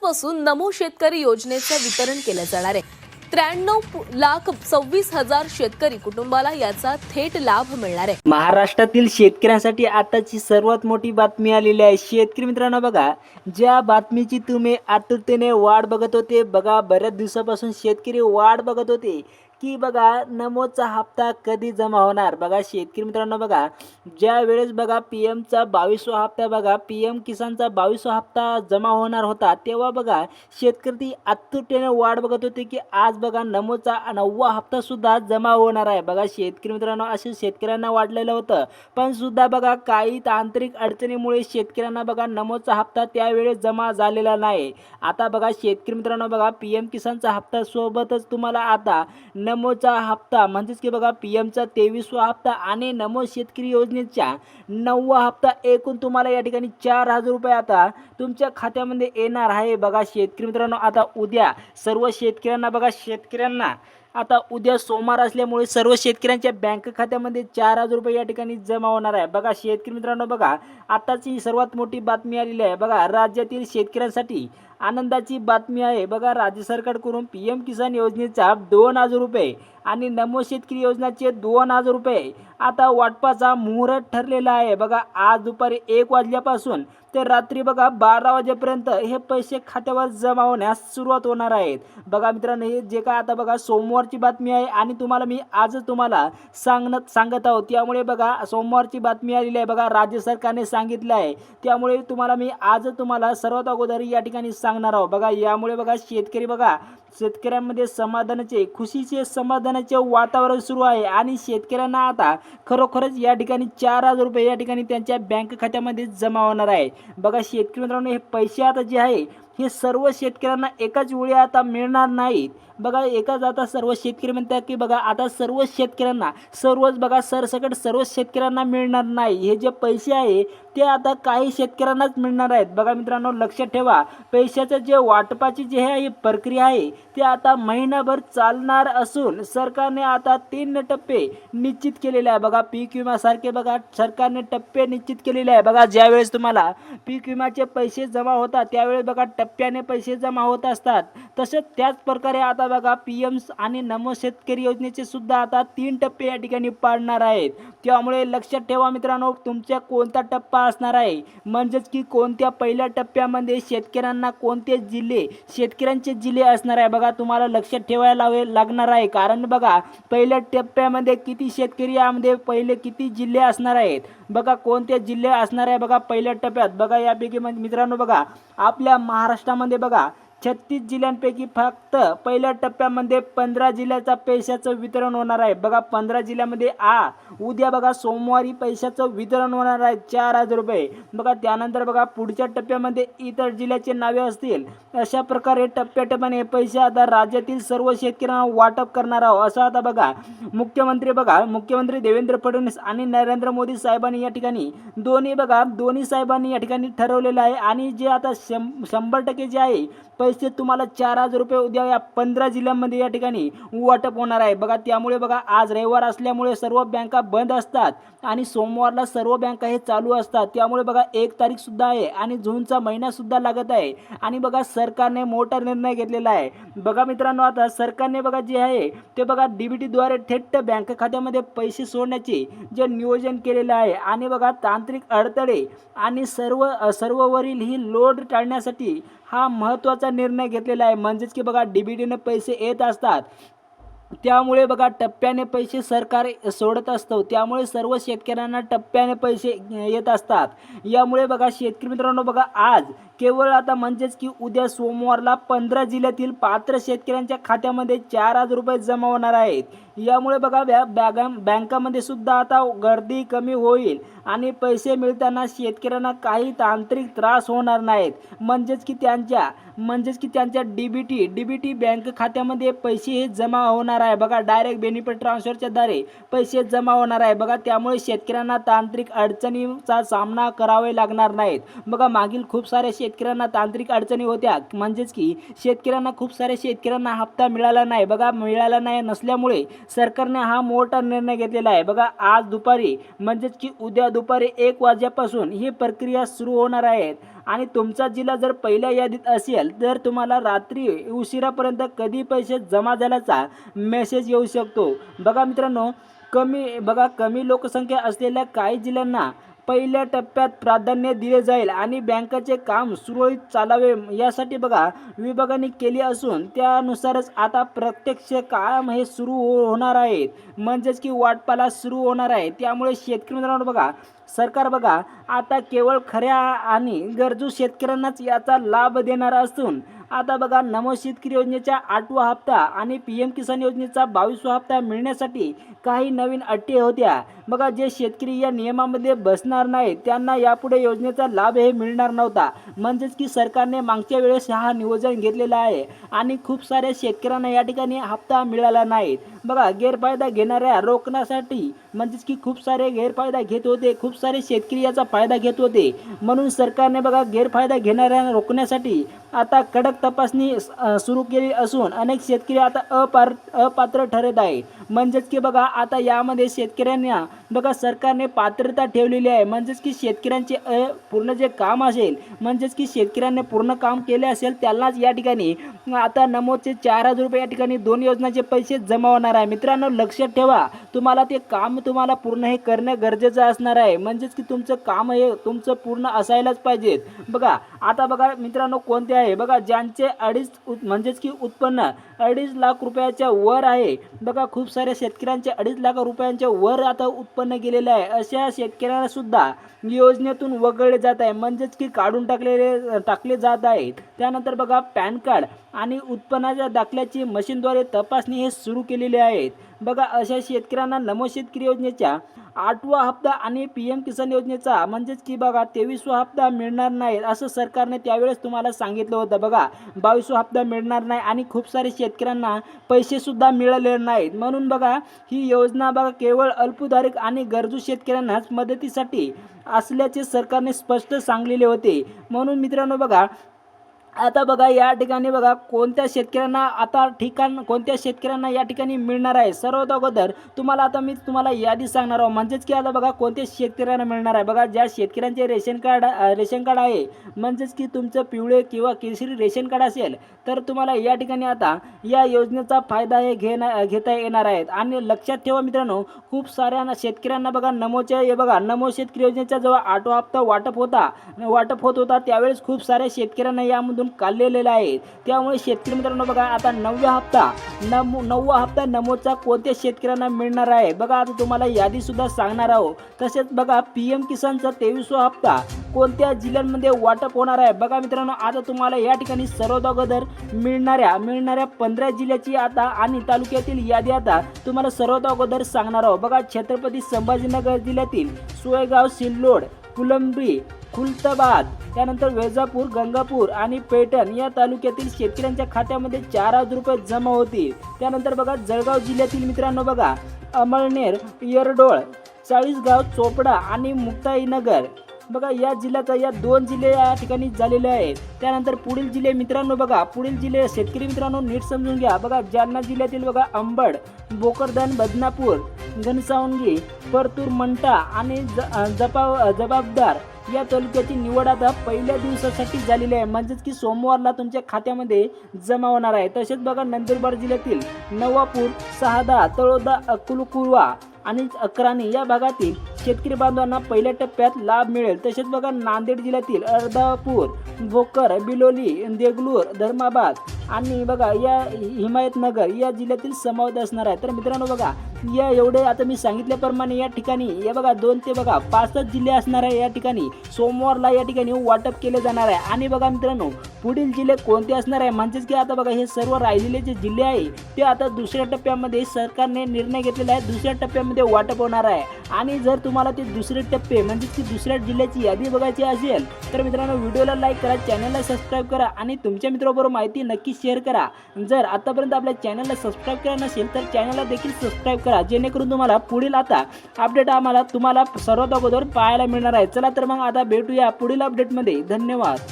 आजपासून नमो शेतकरी योजनेचे वितरण केले जाणार आहे। 93,26,000 शेतकरी कुटुंबाला याचा थेट लाभ मिळणार आहे। महाराष्ट्रातील शेतकऱ्यांसाठी आताची सर्वात मोठी बातमी आलेली आहे। शेतकरी मित्रांनो बघा, ज्या बातमीची तुम्ही आतुरतेने वाट बघत होते, बघा बऱ्याच दिवसापासून शेतकरी वाट बघत होते की बघा नमोचा हप्ता कधी जमा होणार। बघा शेतकरी मित्रांनो बघा, ज्या वेळेस बघा पीएमचा 22वा हप्ता बघा पीएम किसानचा 22वा हप्ता जमा होणार होता, तेव्हा बघा शेतकरी आतुरतेने वाट बघत होते की आज बघा नमोचा 9वा हप्ता सुद्धा जमा होणार आहे। बघा शेतकरी मित्रांनो, असे शेतकऱ्यांना वाटलेलं होतं, पण सुद्धा बघा काही तांत्रिक अडचणीमुळे शेतकऱ्यांना बघा नमोचा हप्ता त्यावेळेस जमा झालेला नाही। आता बघा शेतकरी मित्रांनो बघा, पीएम किसानचा हप्ता सोबतच तुम्हाला आता नमोचा हप्ता म्हणजेच की बघा पीएमचा 23वा हप्ता आणि नमो शेतकरी योजनेचा 9वा हप्ता एकूण तुम्हाला या ठिकाणी 4,000 रुपये आता तुमच्या खात्यामध्ये येणार आहे। बघा शेतकरी मित्रांनो, आता उद्या सर्व शेतकऱ्यांना आता उद्या सोमवार असल्यामुळे सर्व शेतकऱ्यांच्या बँक खात्यामध्ये 4,000 रुपये या ठिकाणी जमा होणार आहे। बघा शेतकरी मित्रांनो बघा, आताची सर्वात मोठी बातमी आलेली आहे। बघा राज्यातील शेतकऱ्यांसाठी आनंदाची बातमी आहे। बघा राज्य सरकारकडून पीएम किसान योजनेचा 2,000 रुपये आणि नमो शेतकरी योजनेचे 2,000 रुपये आता वाटपाचा मुहूर्त ठरलेला आहे। बघा आज दुपारी 1 वाजल्यापासून ते रात्री बघा 12 वाजेपर्यंत हे पैसे खात्यावर जमा होण्यास सुरुवात होणार आहेत। बघा मित्रांनो, हे जे काय आता बघा सोमवारची बातमी आहे आणि तुम्हाला मी आजच तुम्हाला सांगत आहोत, त्यामुळे बघा सोमवारची बातमी आलेली आहे। बघा राज्य सरकारने सांगितलं आहे, त्यामुळे तुम्हाला मी आजच तुम्हाला सर्वात अगोदर या ठिकाणी सांगणार आहोत। बघा यामुळे बघा शेतकऱ्यांमध्ये समाधानाचे खुशीचे समाधानाचे वातावरण सुरू आहे आणि शेतकऱ्यांना आता खरोखरच या ठिकाणी 4,000 रुपये या ठिकाणी त्यांच्या बँक खात्यामध्ये जमा होणार आहे। बघा शेतकरी मित्रांनो, हे पैसे आता जे आहे हे सर्व शेतकऱ्यांना एकाच वेळी आता मिळणार नाहीत। बघा एकाच आता सर्व शेतकरी म्हणतात की बघा आता सर्व शेतकऱ्यांना सरसकट सर्व शेतकऱ्यांना मिळणार नाही। हे जे पैसे आहे ते आता काही शेतकऱ्यांनाच मिळणार आहेत। बघा मित्रांनो, लक्षात ठेवा, पैशाचं जे वाटपाची जे आहे प्रक्रिया आहे ते आता महिनाभर चालणार असून सरकारने आता 3 टप्पे निश्चित केलेले आहे। बघा पीक विम्यासारखे बघा सरकारने टप्पे निश्चित केलेले आहे। बघा ज्यावेळेस तुम्हाला पीक विम्याचे पैसे जमा होतात त्यावेळेस बघा टप्प्याने पैसे जमा होत असतात, तसेच त्याच प्रकारे आता बघा पीएम आणि नमो शेतकरी योजनेचे सुद्धा आता 3 टप्पे या ठिकाणी पाडणार आहेत। त्यामुळे लक्षात ठेवा मित्रांनो, तुमच्या कोणता टप्पा असणार आहे, म्हणजेच की कोणत्या पहिल्या टप्प्यामध्ये शेतकऱ्यांना कोणते शेतकऱ्यांचे जिल्हे असणार आहे। बघा तुम्हाला लक्षात ठेवायला लागणार आहे, कारण बघा पहिल्या टप्प्यामध्ये किती शेतकरी यामध्ये पहिले किती जिल्हे असणार आहेत, बघा कोणते जिल्हे असणार आहे। बघा पहिल्या टप्प्यात बघा यापैकी मित्रांनो बघा आपल्या महाराष्ट्रामध्ये बघा 36 जिल्ह्यांपैकी फक्त पहिल्या टप्प्यामध्ये 15 जिल्ह्याचा पैशाचं वितरण होणार आहे। बघा 15 जिल्ह्यामध्ये उद्या बघा सोमवारी पैशाचं वितरण होणार आहे 4,000 रुपये। बघा त्यानंतर बघा पुढच्या टप्प्यामध्ये इतर जिल्ह्याचे नावे असतील। अशा प्रकारे टप्प्याटप्प्याने पैसे आता राज्यातील सर्व शेतकऱ्यांना वाटप करणार आहोत, असं आता बघा मुख्यमंत्री देवेंद्र फडणवीस आणि नरेंद्र मोदी साहेबांनी या ठिकाणी दोन्ही साहेबांनी या ठिकाणी ठरवलेलं आहे। आणि जे आता 100% जे आहे पैसे तुम्हाला 4,000 रुपये उद्या या 15 जिल्ह्यांमध्ये या ठिकाणी वाटप होणार आहे। बघा त्यामुळे बघा आज रविवार असल्यामुळे सर्व बँका बंद असतात आणि सोमवारला सर्व बँका हे चालू असतात, त्यामुळे बघा 1 तारीख सुद्धा आहे आणि जूनचा महिना सुद्धा लागत आहे आणि बघा सरकारने मोठा निर्णय घेतलेला आहे। बघा मित्रांनो, आता सरकारने बघा जे आहे ते बघा DBT द्वारे थेट बँक खात्यामध्ये पैसे सोडण्याचे जे नियोजन केलेलं आहे आणि बघा तांत्रिक अडथळे आणि सर्ववरील ही लोड टाळण्यासाठी हा महत्त्वाचा निर्णय घेतलेला आहे। म्हणजेच की बघा DBTने पैसे येत असतात, त्यामुळे बघा टप्प्याने पैसे सरकार सोडत असतो, त्यामुळे सर्व शेतकऱ्यांना टप्प्याने पैसे येत असतात। यामुळे बघा शेतकरी मित्रांनो बघा आज केवळ आता म्हणजेच की उद्या सोमवारला 15 जिल्ह्यातील पात्र शेतकऱ्यांच्या खात्यामध्ये 4,000 रुपये जमा होणार आहेत। यामुळे बघा बँकामध्ये सुद्धा आता गर्दी कमी होईल आणि पैसे मिळताना शेतकऱ्यांना काही तांत्रिक त्रास होणार नाहीत। म्हणजेच की त्यांच्या DBT बँक खात्यामध्ये पैसे हे जमा होणार आहे। बघा डायरेक्ट बेनिफिट ट्रान्सफरच्या द्वारे पैसे जमा होणार आहे। बघा त्यामुळे शेतकऱ्यांना तांत्रिक अडचणीचा सामना करावे लागणार नाहीत। बघा मागील खूप साऱ्या शेतकऱ्यांना तांत्रिक अडचणी होत्या, म्हणजेच की खूप साऱ्या शेतकऱ्यांना हप्ता मिळाला नाही नसल्यामुळे सरकारने हा मोठा निर्णय घेतलेला आहे। बघा आज दुपारी म्हणजेच की उद्या दुपारी 1 वाजल्यापासून ही प्रक्रिया सुरू होणार आहे आणि तुमचा जिल्हा जर पहिल्या यादीत असेल तर तुम्हाला रात्री उशिरापर्यंत कधी पैसे जमा झाल्याचा मेसेज येऊ शकतो. बघा मित्रांनो, कमी लोकसंख्या असलेल्या काही जिल्ह्यांना पहिल्या टप्प्यात प्राधान्य दिले जाईल आणि बँकाचे काम सुरळीत चालावे यासाठी बघा विभागाने केली असून त्यानुसारच आता प्रत्यक्ष काम हे सुरू होणार आहेत, म्हणजेच की वाटपाला सुरू होणार आहे. त्यामुळे शेतकरी मित्रांनो बघा, सरकार बघा आता केवळ खऱ्या आणि गरजू शेतकऱ्यांनाच याचा लाभ देणार असून आता बघा नमो शेतकरी योजनेचा 8वा हप्ता आणि PM किसान योजनेचा 22वा हप्ता मिळण्यासाठी काही नवीन अटी होत्या. बघा जे शेतकरी या नियमामध्ये बसणार नाही त्यांना यापुढे योजनेचा लाभ हे मिळणार नव्हता. म्हणजेच की सरकारने मागच्या वेळेस हा नियोजन घेतलेला आहे आणि खूप साऱ्या शेतकऱ्यांना या ठिकाणी हप्ता मिळाला नाही. बघा गैरफायदा घेणाऱ्या रोखण्यासाठी, म्हणजेच की खूप सारे गैरफायदा घेत होते, खूप सारे शेतकरी याचा फायदा घेत होते, म्हणून सरकारने बघा गैरफायदा घेणाऱ्यांना रोखण्यासाठी आता कडक तपासणी सुरू केली असून अनेक शेतकरी आता अपात्र ठरत आहे. म्हणजेच की बघा आता यामध्ये शेतकऱ्यांना बघा सरकारने पात्रता ठेवलेली आहे. म्हणजेच की शेतकऱ्यांचे पूर्ण जे काम असेल, म्हणजेच की शेतकऱ्यांनी पूर्ण काम केले असेल त्यालाच या ठिकाणी आता नमोचे 4,000 रुपये या ठिकाणी 2 योजनाचे पैसे जमा होणार आहे. मित्रांनो लक्षात ठेवा, तुम्हाला ते काम तुम्हाला पूर्ण हे करणे गरजेचं असणार आहे. म्हणजेच की तुमचं काम हे तुमचं पूर्ण असायलाच पाहिजेत. बघा आता बघा मित्रांनो कोणते आहे, बघा ज्यांचे म्हणजेच की उत्पन्न 2.5 लाख रुपयाच्या वर आहे. बघा खूप साऱ्या शेतकऱ्यांचे 2.5 लाख रुपयांच्या वर आता उत्पन्न गेलेले आहे. अशा शेतकऱ्यांना सुद्धा योजनेतून वगळले जात आहे, म्हणजेच की काढून टाकले जात आहेत. त्यानंतर बघा पॅन कार्ड आणि उत्पन्नाच्या दाखल्याची मशीनद्वारे तपासणी हे सुरू केलेली आहेत. बघा अशा शेतकऱ्यांना नमो शेतकरी योजनेच्या 8वा हप्ता आणि PM किसान योजनेचा म्हणजेच की बघा 23वा हप्ता मिळणार नाही असं सरकारने त्यावेळेस तुम्हाला सांगितलं होतं. बघा 22वा हप्ता मिळणार नाही आणि खूप सारे शेतकऱ्यांना पैसे सुद्धा मिळाले नाहीत. म्हणून बघा ही योजना बघा केवळ अल्पधारक आणि गरजू शेतकऱ्यांनाच मदतीसाठी असल्याचे सरकारने स्पष्ट सांगलेले होते. म्हणून मित्रांनो बघा आता बघा या ठिकाणी बघा कोणत्या शेतकऱ्यांना या ठिकाणी मिळणार आहे. सर्वात अगोदर तुम्हाला आता मी तुम्हाला यादी सांगणार आहोत, म्हणजेच की आता बघा कोणत्या शेतकऱ्यांना मिळणार आहे. बघा ज्या शेतकऱ्यांचे रेशन कार्ड आहे, म्हणजेच की तुमचं पिवळे किंवा केशरी रेशन कार्ड असेल तर तुम्हाला या ठिकाणी आता या योजनेचा फायदा हे घेता येणार आहेत. आणि लक्षात ठेवा मित्रांनो, खूप साऱ्या शेतकऱ्यांना बघा नमो शेतकरी योजनेचा जेव्हा 8वा हप्ता वाटप होत होता त्यावेळेस खूप साऱ्या शेतकऱ्यांना यामधून काढलेला आहे. त्यामुळे शेतकरी मित्रांनो बघा आता 9वा हप्ता नमोचा कोणत्या शेतकऱ्यांना मिळणार आहे. बघा आता तुम्हाला यादी सुद्धा सांगणार आहोत. तसेच बघा PM किसानचा 23वा हप्ता कोणत्या जिल्ह्यांमध्ये वाटप होणार आहे. बघा मित्रांनो आता तुम्हाला या ठिकाणी सर्वात अगोदर मिळणाऱ्या 15 जिल्ह्याची आता आणि तालुक्यातील यादी आता तुम्हाला सर्वात अगोदर सांगणार आहोत. बघा छत्रपती संभाजीनगर जिल्ह्यातील सोयगाव, सिल्लोड, फुलंब्री, खुलताबाद, त्यानंतर वैजापूर, गंगापूर आणि पैठण या तालुक्यातील शेतकऱ्यांच्या खात्यामध्ये 4,000 रुपये जमा होतील. त्यानंतर बघा जळगाव जिल्ह्यातील मित्रांनो बघा अमळनेर, येरडोळ, चाळीसगाव, चोपडा आणि मुक्ताईनगर बघा या जिल्ह्याचा या 2 जिल्हे या ठिकाणी झालेले आहेत. त्यानंतर पुढील जिल्हे मित्रांनो बघा शेतकरी मित्रांनो नीट समजून घ्या. बघा जालना जिल्ह्यातील बघा अंबड, भोकरदन, बदनापूर, घनसावंगी, परतूर, मंठा आणि जबाबदार या तालुक्याची निवड आता पहिल्या दिवसासाठी झालेली आहे, म्हणजेच की सोमवारला तुमच्या खात्यामध्ये जमा होणार आहे. तसेच बघा नंदुरबार जिल्ह्यातील नवापूर, शहादा, तळोदा, अक्कलकुवा आणि अक्राणी या भागातील शेतकरी बांधवांना पहिल्या टप्प्यात लाभ मिळेल. तसेच बघा नांदेड जिल्ह्यातील अर्धापूर, भोकर, बिलोली, देगलूर, धर्माबाद आणि बघा या हिमायतनगर या जिल्ह्यातील समावेश असणार आहे. तर मित्रांनो बघा या एवढे आता मी सांगितल्याप्रमाणे या ठिकाणी या बघा 2 ते बघा 5 जिल्हे असणार आहे. या ठिकाणी सोमवारला या ठिकाणी वाटप केले जाणार आहे. आणि बघा मित्रांनो पुढील जिल्हे कोणते असणार आहे, म्हणजेच की आता बघा हे सर्व राहिलेले जे जिल्हे आहे ते आता दुसऱ्या टप्प्यामध्ये सरकारने निर्णय घेतलेला आहे, दुसऱ्या टप्प्यामध्ये वाटप होणार आहे. आणि जर तुम्हाला ते दुसरे टप्पे म्हणजेच की दुसऱ्या जिल्ह्याची यादी बघायची असेल तर मित्रांनो व्हिडिओला लाईक करा, चॅनलला सबस्क्राईब करा आणि तुमच्या मित्राबरोबर माहिती नक्की शेअर करा. जर आतापर्यंत आपल्या चॅनलला सबस्क्राईब केलं नसेल तर चॅनलला देखील सबस्क्राईब करा, जेणेकरून तुम्हाला पुढील आता अपडेट तुम्हाला सर्वात अगोदर पाहायला मिळणार आहे. चला तर मग आता भेटूया पुढील अपडेटमध्ये. धन्यवाद.